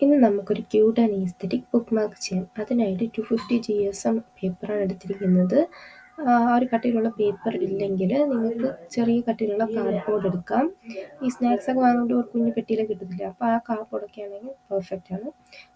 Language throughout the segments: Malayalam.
ഇന്ന് നമുക്കൊരു cute and aesthetic book mark ചെയ്യാം. അതിനായിട്ട് 250 GSM പേപ്പറാണ് എടുത്തിരിക്കുന്നത്. ഒരു കട്ടിയുള്ള പേപ്പർ ഇല്ലെങ്കിൽ നിങ്ങൾക്ക് ചെറിയ കട്ടിയുള്ള കാർഡ്ബോർഡ് എടുക്കാം. ഈ സ്നാക്സ് ഒക്കെ വാങ്ങുമ്പോൾ ഒരു കുഞ്ഞു പെട്ടിയിലൊക്കെ കിട്ടത്തില്ല, അപ്പോൾ ആ കാർഡ്ബോർഡൊക്കെ ആണെങ്കിൽ പെർഫെക്റ്റ് ആണ്.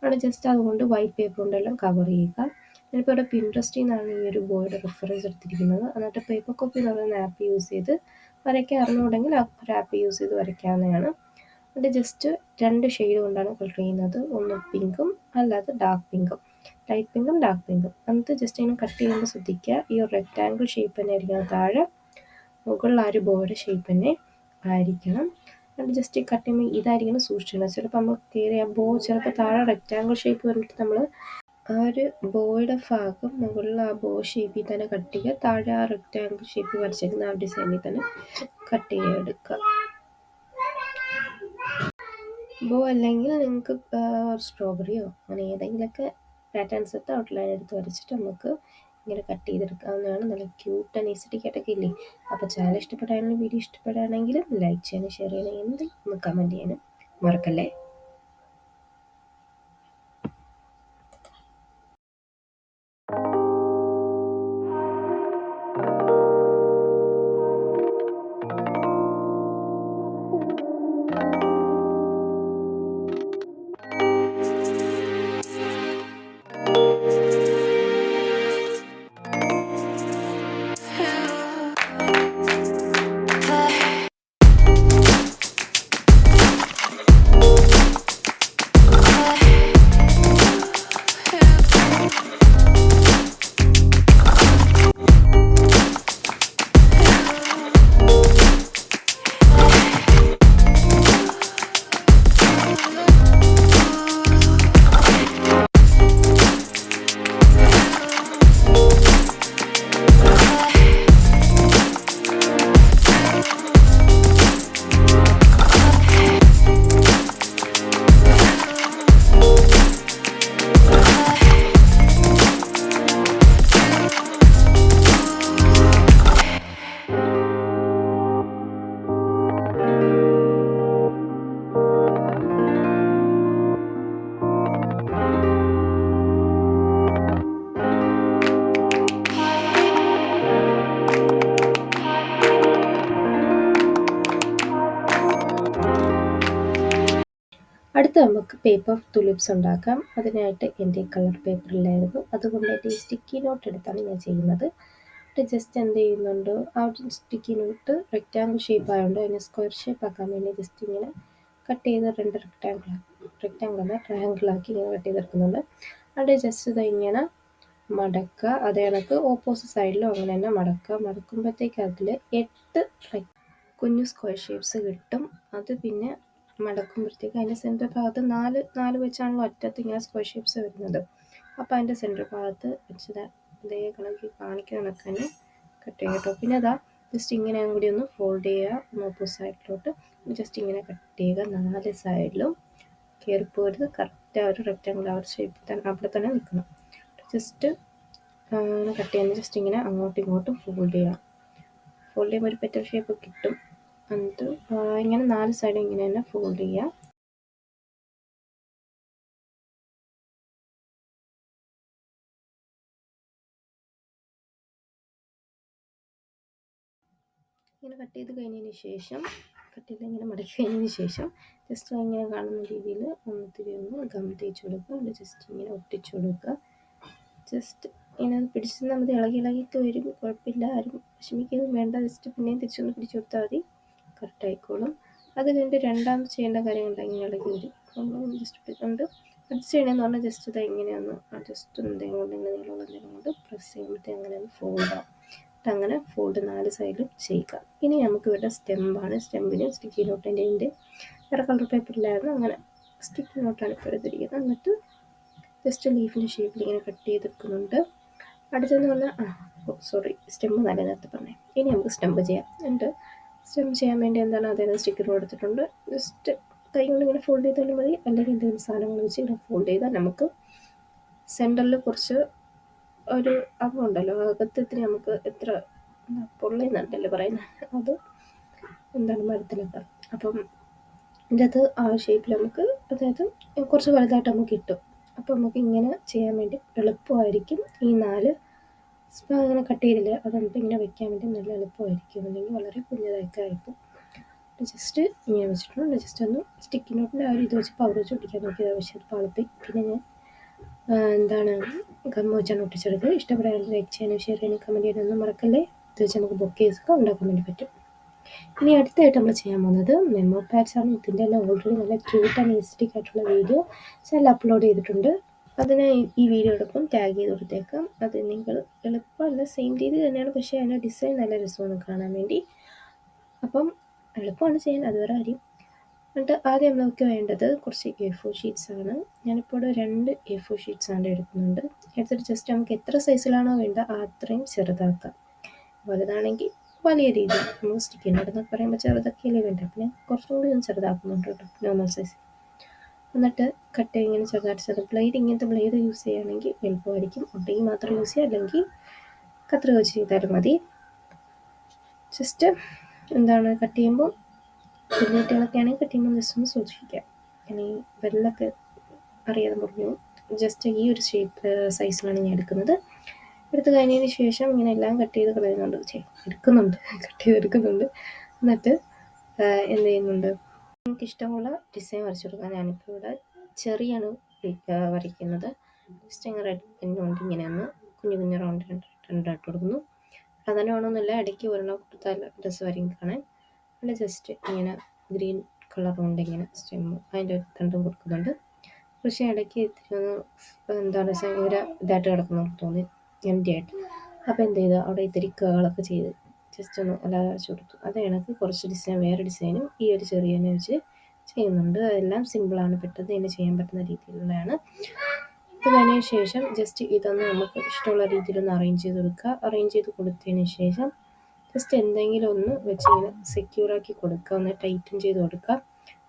അവിടെ ജസ്റ്റ് അതുകൊണ്ട് വൈറ്റ് പേപ്പർ കൊണ്ടെല്ലാം കവർ ചെയ്യുക. ഞാനിപ്പോൾ ഇവിടെ പിൻട്രസ്റ്റിൽ നിന്നാണ് ഈ ഒരു ബോയുടെ റെഫറൻസ് എടുത്തിരിക്കുന്നത്. എന്നിട്ട് പേപ്പർ കോപ്പി എന്ന് പറയുന്ന ആപ്പ് യൂസ് ചെയ്ത് വരയ്ക്കാൻ അറിഞ്ഞുകൂടെങ്കിൽ ആ ഒരു ആപ്പ് യൂസ് ചെയ്ത് വരയ്ക്കാവുന്നതാണ്. അത് ജസ്റ്റ് 2 ഷെയ്ഡ് കൊണ്ടാണ് കളർ ചെയ്യുന്നത്. ഒന്ന് പിങ്കും അല്ലാതെ ഡാർക്ക് പിങ്കും, ലൈറ്റ് പിങ്കും ഡാർക്ക് പിങ്കും. എന്നിട്ട് ജസ്റ്റ് ഇങ്ങനെ കട്ട് ചെയ്യുമ്പോൾ ശ്രദ്ധിക്കുക, ഈ ഒരു റെക്റ്റാങ്കിൾ ഷേപ്പ് തന്നെ ആയിരിക്കണം താഴെ, മുകളിൽ ആ ഒരു ബോയുടെ ഷേപ്പ് തന്നെ ആയിരിക്കണം. എന്നിട്ട് ജസ്റ്റ് കട്ട് ചെയ്യുമ്പോൾ ഇതായിരിക്കണം സൂക്ഷിക്കണം. ചിലപ്പോൾ നമ്മൾ കയറി ആ ബോ ചിലപ്പോൾ താഴെ റെക്റ്റാങ്കിൾ ഷേപ്പ് വന്നിട്ട് നമ്മൾ ആ ഒരു ബോയുടെ ഭാഗം മുകളിൽ ആ ബോ ഷേപ്പിൽ തന്നെ കട്ട് ചെയ്യുക, താഴെ ആ റെക്റ്റാങ്കിൾ ഷേപ്പ് വരച്ചേക്കുന്ന ആ ഡിസൈനിൽ തന്നെ കട്ട് ചെയ്തെടുക്കുക. ബോ അല്ലെങ്കിൽ നിങ്ങൾക്ക് സ്ട്രോബെറിയോ അങ്ങനെ ഏതെങ്കിലുമൊക്കെ പാറ്റേൺസ് എടുത്ത് ഔട്ട്ലൈൻ എടുത്ത് വരച്ചിട്ട് നമുക്ക് ഇങ്ങനെ കട്ട് ചെയ്തെടുക്കാവുന്നതാണ്. നല്ല ക്യൂട്ട് ആൻഡ് ഈസ്തറ്റിക് ആയിട്ടൊക്കെ ഇല്ലേ? അപ്പോൾ ചാനൽ ഇഷ്ടപ്പെടുകയാണെങ്കിൽ, വീഡിയോ ഇഷ്ടപ്പെടുകയാണെങ്കിലും ലൈക്ക് ചെയ്യാനും ഷെയർ ചെയ്യാനും എന്തെങ്കിലും കമൻറ്റ് ചെയ്യാനും മറക്കല്ലേ. അടുത്ത നമുക്ക് പേപ്പർ തുലിപ്സ് ഉണ്ടാക്കാം. അതിനായിട്ട് എൻ്റെ കളർ പേപ്പറിലായിരുന്നു, അതുകൊണ്ട് എൻ്റെ ഈ സ്റ്റിക്കി നോട്ട് എടുത്താണ് ഞാൻ ചെയ്യുന്നത്. ജസ്റ്റ് എന്ത് ചെയ്യുന്നുണ്ട്, ആ സ്റ്റിക്കി നോട്ട് റെക്റ്റാങ്കിൾ ഷേപ്പ് ആയതുകൊണ്ട് അതിനെ സ്ക്വയർ ഷേപ്പ് ആക്കാൻ വേണ്ടി ജസ്റ്റ് ഇങ്ങനെ കട്ട് ചെയ്ത് 2 റെക്റ്റാങ്കിളല്ല ട്രയാങ്കിളാക്കി ഇങ്ങനെ കട്ട് ചെയ്തെടുക്കുന്നുണ്ട്. അവിടെ ജസ്റ്റ് ഇത് ഇങ്ങനെ മടക്കുക, അതേ കണക്ക് ഓപ്പോസിറ്റ് സൈഡിലും അങ്ങനെ തന്നെ മടക്കുക. മടക്കുമ്പോഴത്തേക്ക് അതിൽ 8 കുഞ്ഞു സ്ക്വയർ ഷേപ്സ് കിട്ടും. അത് പിന്നെ മടക്കുമ്പോഴത്തേക്ക് അതിൻ്റെ സെൻറ്റർ ഭാഗത്ത് 4 വെച്ചാണല്ലോ അറ്റത്ത് ഇങ്ങനെ സ്ക്വയർ ഷേപ്സ് വരുന്നത്. അപ്പോൾ അതിൻ്റെ സെൻറ്റർ ഭാഗത്ത് വെച്ചത് അതേ കണക്ക് കാണിക്കുന്ന കണക്ക് തന്നെ കട്ട് ചെയ്യുക കേട്ടോ. പിന്നെ അതാ ജസ്റ്റ് ഇങ്ങനെ കൂടി ഒന്ന് ഫോൾഡ് ചെയ്യുക, ഓപ്പോസിറ്റ് സൈഡിലോട്ട് ജസ്റ്റ് ഇങ്ങനെ കട്ട് ചെയ്യുക. 4 സൈഡിലും കയറിപ്പോരുത്, കറക്റ്റ് ആ ഒരു റെക്റ്റാങ്കിൾ ആ ഒരു ഷേപ്പിൽ തന്നെ അവിടെ തന്നെ നിൽക്കണം. ജസ്റ്റ് കട്ട് ചെയ്യുന്നത് ജസ്റ്റ് ഇങ്ങനെ അങ്ങോട്ടും ഇങ്ങോട്ടും ഫോൾഡ് ചെയ്യുക. ഫോൾഡ് ചെയ്യുമ്പോൾ ഒരു പെറ്റൽ ഷേപ്പ് കിട്ടും. എന്നിട്ട് ഇങ്ങനെ 4 സൈഡും ഇങ്ങനെ തന്നെ ഫോൾഡ് ചെയ്യുക. ഇങ്ങനെ കട്ട് ചെയ്ത് കഴിഞ്ഞതിന് ശേഷം, ഇങ്ങനെ മടക്കി കഴിഞ്ഞതിന് ശേഷം ജസ്റ്റ് ഇങ്ങനെ കാണുന്ന രീതിയിൽ ഒന്ന് ഗം തേച്ച് കൊടുക്കുക. അത് ജസ്റ്റ് ഇങ്ങനെ ഒട്ടിച്ചു കൊടുക്കുക. ജസ്റ്റ് ഇങ്ങനെ പിടിച്ച് നമ്മൾ ഇളകിയിട്ട് വരും, കുഴപ്പമില്ല, ആരും വിഷമിക്കൊന്നും വേണ്ട. ജസ്റ്റ് പിന്നെയും തിരിച്ചൊന്ന് പിടിച്ചു കൊടുത്താൽ മതി, കറക്റ്റ് ആയിക്കോളും. അത് കഴിഞ്ഞിട്ട് രണ്ടാമത് ചെയ്യേണ്ട കാര്യങ്ങളുണ്ട്, ഇങ്ങനെ ഇളകി വരും. അപ്പം ജസ്റ്റ് പിടിച്ചുകൊണ്ട് അഡ്ജസ്റ്റ് ചെയ്യണമെന്ന് പറഞ്ഞാൽ ജസ്റ്റ് ഇത് ഇങ്ങനെയൊന്ന് ജസ്റ്റ് എന്തെങ്കിലും കൊണ്ട് ഇങ്ങനെ നീളമുള്ള എന്തെങ്കിലും കൊണ്ട് പ്രസ് ചെയ്യുമ്പോഴത്തേക്ക് അങ്ങനെ ഒന്ന് ഫോൾഡ് ആവും. അങ്ങനെ ഫോൾഡ് 4 സൈഡിലും ചെയ്യുക. ഇനി നമുക്ക് ഇവിടെ സ്റ്റെമ്പാണ്. സ്റ്റെമ്പിന് സ്റ്റിക്കി നോട്ടിൻ്റെ വേറെ കളർ പേപ്പറിലായിരുന്നു, അങ്ങനെ സ്റ്റിക്കി നോട്ടാണ് ഇപ്പോൾ എടുത്തിരിക്കുന്നത്. എന്നിട്ട് ജസ്റ്റ് ലീഫിൻ്റെ ഷേപ്പിൽ ഇങ്ങനെ കട്ട് ചെയ്തെടുക്കുന്നുണ്ട്. അടുത്തെന്ന് പറഞ്ഞാൽ സ്റ്റെമ്പ് നല്ല നേരത്തെ പറഞ്ഞേ. ഇനി നമുക്ക് സ്റ്റെമ്പ് ചെയ്യാം. എന്നിട്ട് സ്റ്റെമ്പ് ചെയ്യാൻ വേണ്ടി എന്താണ് അതേ സ്റ്റിക്കർ കൊടുത്തിട്ടുണ്ട്. ജസ്റ്റ് കൈ കൊണ്ട് ഇങ്ങനെ ഫോൾഡ് ചെയ്താലും മതി, അല്ലെങ്കിൽ എന്തെങ്കിലും സാധനങ്ങൾ വെച്ച് ഇങ്ങനെ ഫോൾഡ് ചെയ്താൽ നമുക്ക് സെൻറ്ററിൽ കുറച്ച് ഒരു അകമുണ്ടല്ലോ, അകത്തിന് നമുക്ക് എത്ര പൊള്ളിന്നുണ്ടല്ലോ പറയുന്നത്, അത് എന്താണ് മരത്തിലൊക്കെ. അപ്പം അതിൻ്റെ അത് ആ ഷേപ്പിൽ നമുക്ക്, അതായത് കുറച്ച് വലുതായിട്ട് നമുക്ക് കിട്ടും. അപ്പോൾ നമുക്ക് ഇങ്ങനെ ചെയ്യാൻ വേണ്ടി എളുപ്പമായിരിക്കും. ഈ 4 അങ്ങനെ കട്ട് ചെയ്തില്ല, അത് നമുക്ക് ഇങ്ങനെ വെക്കാൻ വേണ്ടി നല്ല എളുപ്പമായിരിക്കും. അല്ലെങ്കിൽ വളരെ കുഞ്ഞതായിട്ട് ആയിപ്പോൾ ജസ്റ്റ് ഇങ്ങനെ വെച്ചിട്ടുണ്ട്. ജസ്റ്റ് ഒന്ന് സ്റ്റിക്കി നോട്ടിൻ്റെ ആ ഒരു ഇത് വെച്ച് പവർ വെച്ച് ഒട്ടിക്കാൻ നോക്കിയത്, പക്ഷേ അത് പാളിപ്പോയി. പിന്നെ ഞാൻ എന്താണ് ഗം വെച്ചാണ് ഒട്ടിച്ചെടുത്തത്. ഇഷ്ടപ്പെടാനും ലൈക്ക് ചെയ്യാനും ഷെയർ ചെയ്യാനും കമൻറ്റ് ചെയ്യാനൊന്നും മറക്കല്ലേ. ഇത് വെച്ച് നമുക്ക് ബൊക്കേസൊക്കെ ഉണ്ടാക്കാൻ വേണ്ടി പറ്റും. ഇനി അടുത്തായിട്ട് നമ്മൾ ചെയ്യാൻ പോകുന്നത് മെമ്മോ പാഡ്സ് ആണ്. ഇതിൻ്റെ എല്ലാം ഓൾറെഡി നല്ല ക്യൂട്ട് ആൻഡ് ഈസ്റ്റിക് ആയിട്ടുള്ള വീഡിയോ ചാനൽ അപ്ലോഡ് ചെയ്തിട്ടുണ്ട്. അതിനെ ഈ വീഡിയോടൊപ്പം ടാഗ് ചെയ്ത് കൊടുത്തേക്കാം. അത് നിങ്ങൾ എളുപ്പമല്ല, സെയിം രീതി തന്നെയാണ്, പക്ഷേ അതിൻ്റെ ഡിസൈൻ നല്ല രസമാണ് കാണാൻ വേണ്ടി. അപ്പം എളുപ്പമാണ് ചെയ്യാൻ, അതുവരെ കാര്യം. എന്നിട്ട് ആദ്യം നമുക്ക് വേണ്ടത് കുറച്ച് A4 ഷീറ്റ്സ് ആണ്. ഞാനിപ്പോൾ ഇവിടെ 2 A4 ഷീറ്റ്സ് ആണ് എടുക്കുന്നുണ്ട്. എടുത്തിട്ട് ജസ്റ്റ് നമുക്ക് എത്ര സൈസിലാണോ വേണ്ട അത്രയും ചെറുതാക്കാം. വലുതാണെങ്കിൽ വലിയ രീതിയിൽ, നമ്മൾ സ്റ്റിക്കി നോട്ട് എന്നൊക്കെ പറയുമ്പോൾ ചെറുതൊക്കെയല്ലേ വേണ്ട, പിന്നെ കുറച്ചും കൂടി ഒന്ന് ചെറുതാക്കുന്നുണ്ട് കേട്ടോ, നോർമൽ സൈസ്. എന്നിട്ട് കട്ട് ഇങ്ങനെ ചെറുതായിട്ട് ബ്ലേഡ്, ഇങ്ങനത്തെ ബ്ലേഡ് യൂസ് ചെയ്യുകയാണെങ്കിൽ എളുപ്പമായിരിക്കും. ഉണ്ടെങ്കിൽ മാത്രം യൂസ് ചെയ്യുക, അല്ലെങ്കിൽ കത്രിക വെച്ച് ചെയ്താലും മതി. ജസ്റ്റ് എന്താണ് കട്ട് ചെയ്യുമ്പോൾ കുഞ്ഞുകുട്ടികളൊക്കെ ആണെങ്കിൽ കട്ട് ചെയ്യുമ്പോൾ ജസ്റ്റ് ഒന്ന് സൂക്ഷിക്കുക. ഇനി വെള്ളമൊക്കെ അറിയാതെ മുറിഞ്ഞു. ജസ്റ്റ് ഈ ഒരു ഷേപ്പ് സൈസിലാണ് ഞാൻ എടുക്കുന്നത്. എടുത്ത് കഴിഞ്ഞതിന് ശേഷം ഇങ്ങനെ എല്ലാം കട്ട് ചെയ്ത് കളയുന്നുണ്ട്, കട്ട് ചെയ്തെടുക്കുന്നുണ്ട്. എന്നിട്ട് എന്ത് ചെയ്യുന്നുണ്ട്, നമുക്ക് ഇഷ്ടമുള്ള ഡിസൈൻ വരച്ചു കൊടുക്കാം. ഞാനിപ്പോൾ ഇവിടെ ചെറിയാണ് വരയ്ക്കുന്നത്. ജസ്റ്റ് ഇങ്ങനെ റെഡ് പെന്നുകൊണ്ട് ഇങ്ങനെ ഒന്ന് കുഞ്ഞു കുഞ്ഞു റൗണ്ട് രണ്ടായിട്ട് കൊടുക്കുന്നു. അതന്നെ വേണമെന്നില്ല, ഇടയ്ക്ക് ഒരെണ്ണം കൊടുത്താൽ ഡ്രസ്സ് വരയും കാണാൻ. പിന്നെ ജസ്റ്റ് ഇങ്ങനെ ഗ്രീൻ കളർ കൊണ്ട് ഇങ്ങനെ സ്റ്റെമ്മ് അതിൻ്റെ തണ്ടും കൊടുക്കുന്നുണ്ട്. പക്ഷേ ഇടയ്ക്ക് ഇത്തിരി ഒന്ന് എന്താണ് ഭയങ്കര ഇതായിട്ട് കിടക്കുന്നു തോന്നി, എം ടി ആയിട്ട്. അപ്പോൾ എന്ത് ചെയ്തു, അവിടെ ഇത്തിരി കേളൊക്കെ ചെയ്ത് ജസ്റ്റ് ഒന്ന് അല്ലാതെ വരച്ച് കൊടുത്തു. അത് എനിക്ക് കുറച്ച് ഡിസൈൻ, വേറെ ഡിസൈനും ഈ ഒരു ചെറിയനെ വെച്ച് ചെയ്യുന്നുണ്ട്. അതെല്ലാം സിമ്പിളാണ്, പെട്ടെന്ന് തന്നെ ചെയ്യാൻ പറ്റുന്ന രീതിയിലുള്ളതാണ്. അത് കഴിഞ്ഞതിന് ശേഷം ജസ്റ്റ് ഇതൊന്ന് നമുക്ക് ഇഷ്ടമുള്ള രീതിയിലൊന്ന് അറേഞ്ച് ചെയ്ത് കൊടുക്കുക. അറേഞ്ച് ചെയ്ത് കൊടുത്തതിന് ശേഷം ജസ്റ്റ് എന്തെങ്കിലും ഒന്ന് വെച്ച് ഇങ്ങനെ സെക്യൂറാക്കി കൊടുക്കുക, ഒന്ന് ടൈറ്റൻ ചെയ്ത് കൊടുക്കുക.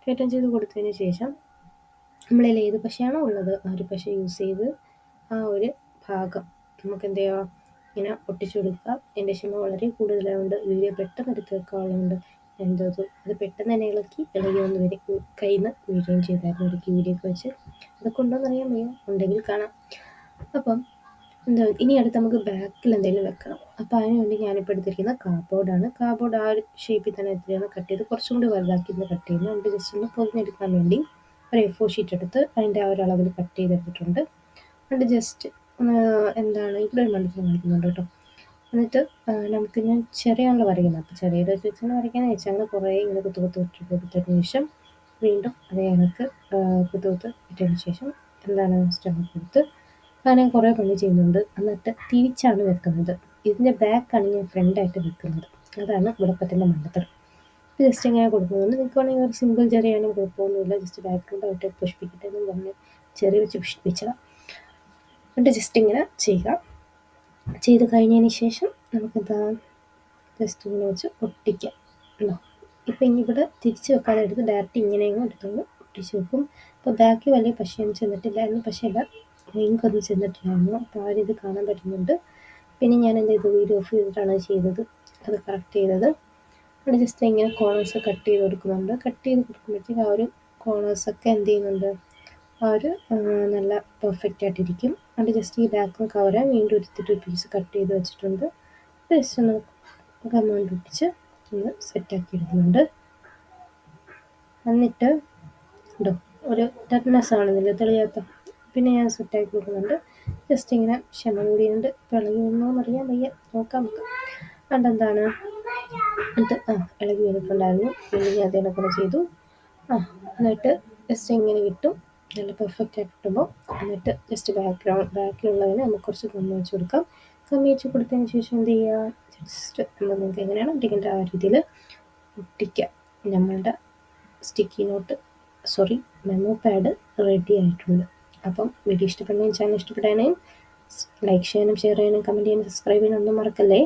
ടൈറ്റൻ ചെയ്ത് കൊടുത്തതിന് ശേഷം നമ്മളിൽ ഏത് പശയാണോ ഉള്ളത് ആ ഒരു പശ യൂസ് ചെയ്ത് ആ ഒരു ഭാഗം നമുക്ക് എന്ത് ചെയ്യുക, ഇങ്ങനെ ഒട്ടിച്ചു കൊടുക്കുക. എൻ്റെ ക്ഷമ വളരെ കൂടുതലായതുകൊണ്ട് വീഡിയോ പെട്ടെന്ന് എടുത്ത് വെക്കാനുള്ളതുകൊണ്ട് എന്തത് അത് പെട്ടെന്ന് തന്നെ ഇളകി വന്ന് വരും, കയ്യിൽ നിന്ന് വീഴുകയും ചെയ്തായിരുന്നു ഒരു വീഡിയോക്ക് വെച്ച്. അതൊക്കെ ഉണ്ടോയെന്നറിയാൻ വയ്യ, ഉണ്ടെങ്കിൽ കാണാം. അപ്പം എന്താ ഇനി അടുത്ത് നമുക്ക് ബാക്കിൽ എന്തെങ്കിലും വെക്കണം. അപ്പോൾ അതിന് വേണ്ടി ഞാനിപ്പോൾ എടുത്തിരിക്കുന്ന കാർഡ്ബോർഡാണ്. കാർഡ്ബോർഡ് ആ ഒരു ഷേപ്പിൽ തന്നെ എത്രയാണ് കട്ട് ചെയ്ത് കുറച്ചും കൂടി വലുതാക്കി കട്ട് ചെയ്യുന്നു. അതിൻ്റെ ജസ്റ്റ് ഒന്ന് പൊതിഞ്ഞെടുക്കാൻ വേണ്ടി ഒരു A4 ഷീറ്റ് എടുത്ത് അതിൻ്റെ ആ ഒരു അളവിൽ കട്ട് ചെയ്തെടുത്തിട്ടുണ്ട്. എന്നിട്ട് ജസ്റ്റ് എന്താണ് ഇവിടെ ഒരു മണ്ടത്തിൽ കാണിക്കുന്നുണ്ട് കേട്ടോ. എന്നിട്ട് നമുക്ക് ഞാൻ ചെറിയാണല്ലോ വരയ്ക്കുന്നത്, അപ്പോൾ ചെറിയത് വെച്ചാണ് വരയ്ക്കാന്ന് വെച്ചാൽ അങ്ങനെ കുറേ ഇങ്ങനെ കുത്തു കൊടുത്തതിന് ശേഷം വീണ്ടും അതേ കണക്ക് കുത്തു ഇട്ടതിന് ശേഷം എന്താണ് സ്റ്റെമ്മ് കൊടുത്ത് അങ്ങനെ കുറേ പണി ചെയ്യുന്നുണ്ട്. എന്നിട്ട് തിരിച്ചാണ് വെക്കുന്നത്. ഇതിൻ്റെ ബാക്കാണ് ഞാൻ ഫ്രണ്ടായിട്ട് വെക്കുന്നത്. അതാണ് ഇവിടെ പറ്റുന്ന മണ്ടത്തരം. ജസ്റ്റ് ഇങ്ങനെ കൊടുക്കുന്നത്, നിൽക്കുവാണെങ്കിൽ ഒരു സിമ്പിൾ ചെറിയാണെങ്കിൽ കുഴപ്പമൊന്നുമില്ല. ജസ്റ്റ് ബാക്ക്ഗ്രൗണ്ടായിട്ട് പുഷ്പിക്കട്ടെ എന്നും പറഞ്ഞ് ചെറിയ വെച്ച് പുഷ്പിച്ചതാണ്. എന്നിട്ട് ജസ്റ്റ് ഇങ്ങനെ ചെയ്യുക. ചെയ്ത് കഴിഞ്ഞതിന് ശേഷം നമുക്കെന്താ ജസ്റ്റ് ഇങ്ങനെ വെച്ച് ഒട്ടിക്കാം. ഉണ്ടോ, ഇപ്പം ഇനി ഇവിടെ തിരിച്ച് വെക്കാതെ എടുത്ത് ഡയറക്റ്റ് ഇങ്ങനെയും എടുത്തൊന്ന് ഒട്ടിച്ച് വെക്കും. അപ്പോൾ ബാക്കി വലിയ പശയൊന്നും ചെന്നിട്ടില്ലായിരുന്നു, പക്ഷേ അല്ല ഇങ്കൊന്നും ചെന്നിട്ടില്ലായിരുന്നു. അപ്പോൾ ആ ഇത് കാണാൻ പറ്റുന്നുണ്ട്. പിന്നെ ഞാൻ എന്ത് ചെയ്തു, വീഡിയോ ഓഫ് ചെയ്തിട്ടാണ് ചെയ്തത്, അത് കറക്റ്റ് ചെയ്തത്. അവിടെ ജസ്റ്റ് ഇങ്ങനെ കോർണേഴ്സ് കട്ട് ചെയ്ത് കൊടുക്കുന്നുണ്ട്. കട്ട് ചെയ്ത് കൊടുക്കുമ്പോഴത്തേക്ക് ആ ഒരു കോർണേഴ്സൊക്കെ എന്ത് ചെയ്യുന്നുണ്ട്, ആ ഒരു നല്ല പെർഫെക്റ്റ് ആയിട്ടിരിക്കും. അത് ജസ്റ്റ് ഈ ബാക്ക് കവറ് വീണ്ടും എടുത്തിട്ട് ഒരു പീസ് കട്ട് ചെയ്ത് വെച്ചിട്ടുണ്ട്. ജസ്റ്റ് ഒന്ന് ഗമ്മോണ്ട് ഒട്ടിച്ച് ഒന്ന് സെറ്റാക്കി എടുക്കുന്നുണ്ട്. എന്നിട്ട് ഉണ്ടോ ഒരു ടെറ്റ്നസ് ആണെന്നില്ല തെളിയാത്ത, പിന്നെ ഞാൻ സെറ്റാക്കി കൊടുക്കുന്നുണ്ട്. ജസ്റ്റ് ഇങ്ങനെ ക്ഷമ കൂടിയുണ്ട്, ഇളകുന്നോന്നറിയാൻ വയ്യ, നോക്കാം നമുക്ക്. അതുകൊണ്ടെന്താണ് എന്നിട്ട് ഇളകി വന്നിട്ടുണ്ടായിരുന്നു. പിന്നെ ഞാൻ അതേപോലെ ചെയ്തു. എന്നിട്ട് ജസ്റ്റ് ഇങ്ങനെ കിട്ടും, നല്ല പെർഫെക്റ്റ് ആയിട്ട് കിട്ടുമ്പോൾ. എന്നിട്ട് ജസ്റ്റ് ബാക്കിലുള്ളതിന് നമുക്ക് കുറച്ച് ഗമ്മ വെച്ച് കൊടുക്കാം. ഗമ്മ വെച്ച് കൊടുത്തതിന് ശേഷം എന്ത് ചെയ്യുക, ജസ്റ്റ് നമുക്ക് എങ്ങനെയാണ് ഒട്ടിക്കേണ്ട ആ രീതിയിൽ ഒട്ടിക്കുക. നമ്മളുടെ sticky note memo pad ready ആയിട്ടുണ്ട്. അപ്പം വീഡിയോ ഇഷ്ടപ്പെടുന്നതിന് ചാനൽ ഇഷ്ടപ്പെടാനും ലൈക്ക് ചെയ്യാനും ഷെയർ ചെയ്യാനും കമൻറ്റ് ചെയ്യാനും സബ്സ്ക്രൈബ് ചെയ്യാനും ഒന്നും മറക്കല്ലേ.